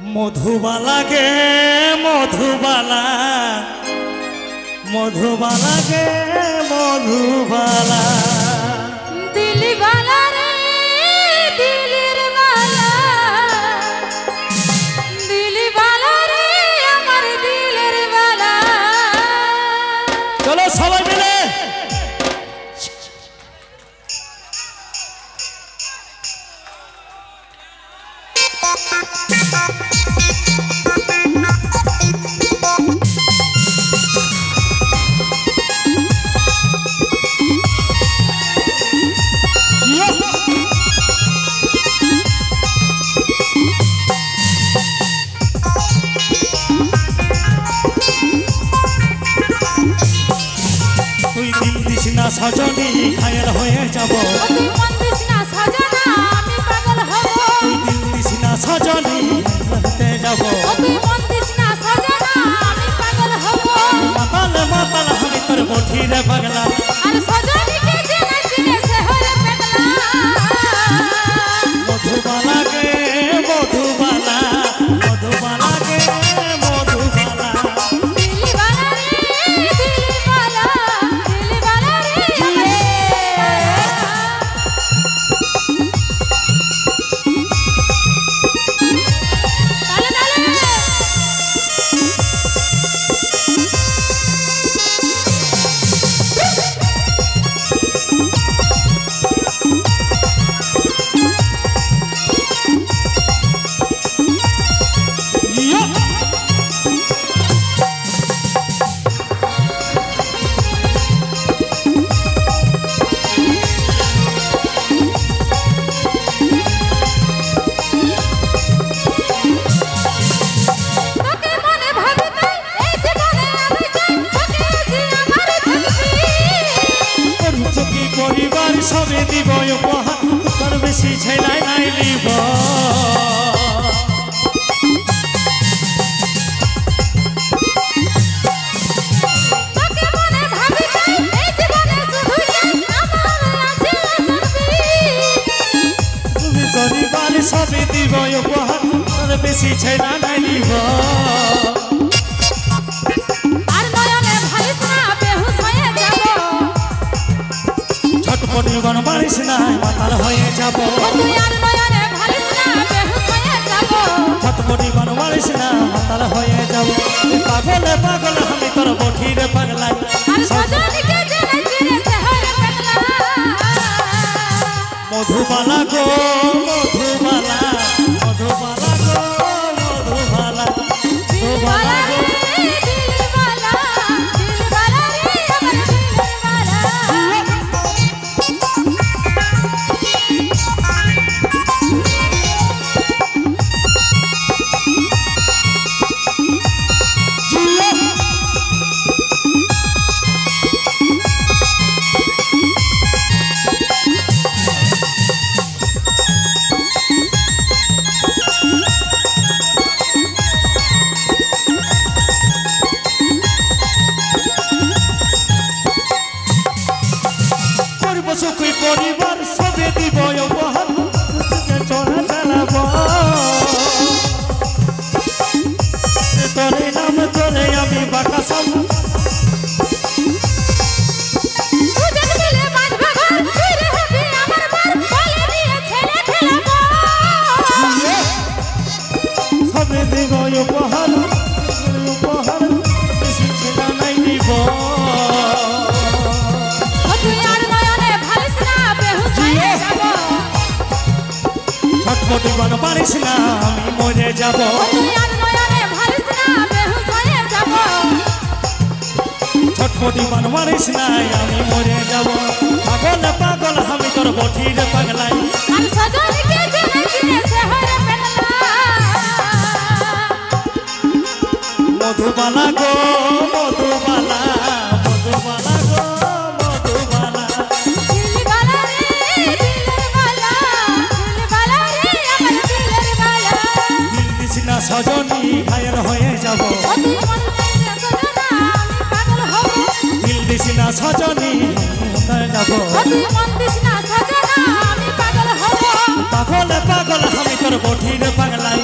মধুবালা গে মধুবালা মধুবালা গে মধুবালা দিলবালা রে দিলের বালা দিলবালা রে আমার দিলের বালা। চলো সবাই মিলে সজনী ঘায়ের হয়ে যাব তুই মন দিস না সজনা আমি পাগল হব। তুই দিল দিস না সজনী হতে যাব তুই মন দিস না সজনা আমি পাগল হব। মাতাল মাতাল আমি তোর বঠিরে পাগলা আর সজনীকে জেনে চিনে সে হলে পাগলা। মধুবালা গে মধুবালা মধুবালা গে মধুবালা দিলবালা রে দিলবালা দিলবালা রে তালে তালে তোকে মনে ভাবি তাই এই জীবনে আমি চাই তোকে যে আমার থাকবি। চকি পরিবার সবে দিব উপহার তোর বেশি ছেলাই নাই লিব তোকে মনে ভাবি তাই এই জীবনে শুধু চাই আমার আছে থাকবি। তুমি পরিবার সবে দিব উপহার তোর বেশি ছেলা নাই লিব আর নয়নে ভালিস না বেহুশ হয়ে যাব। ছটপট জীবন পারিস না মাতাল হয়ে যাব ও তুই আর নয়নে ভালিস না বেহুশ হয়ে যাব। ছটপট জীবন পারিস না মাতাল হয়ে যাব পাগলে পাগল আমি তোর বঠিরে পাগলাই আর সজনীকে জেনে চিনে সে হলে পাগলা। মধুবালা গো মধুবালা মধুবালা গো মধুবালা দিলবালা রে দিলবালা দিলবালা রে আমার দিলবালা। করব সুখী পরিবার সবে দিব উপহার চড়া চালাব তোরে নাম তোরে আমি বাটা সব দুজন মিলে বাঁধবে ঘর তুই রে হবি আমার বর বলে দিয়ে ছেলে খেলাবো। সবে দিব উপহার উপহার বেশি ছেলা নাই দিব ও তুই আর নয়নে ভালিস না বেহুশ হয়ে যাব। ছটপট জীবন পারিস না আমি মরে যাব ও তুই আর নয়নে ভালিস না বেহুশ হয়ে যাব। ছটপট জীবন মারিস না আমি মরে যাব পাগল পাগল আমি তোর বঠিরে পাগলাই আর সজনীকে জেনে চিনে সে হলে পাগলা। মধুবালা গো মধুবালা মধুবালা গো মধুবালা দিলবালা রে দিলবালা দিলবালা রে আমার দিলবালা। দিল দিস না সজনী ঘায়ের হয়ে যাব ও তুই মন দিস না সজনা আমি পাগল হব। দিল দিস না সজনী হয়ে যাব ও তুই মন দিস না সজনা আমি পাগল হব। পাগল পাগল আমি তোর বঠিরে পাগলাই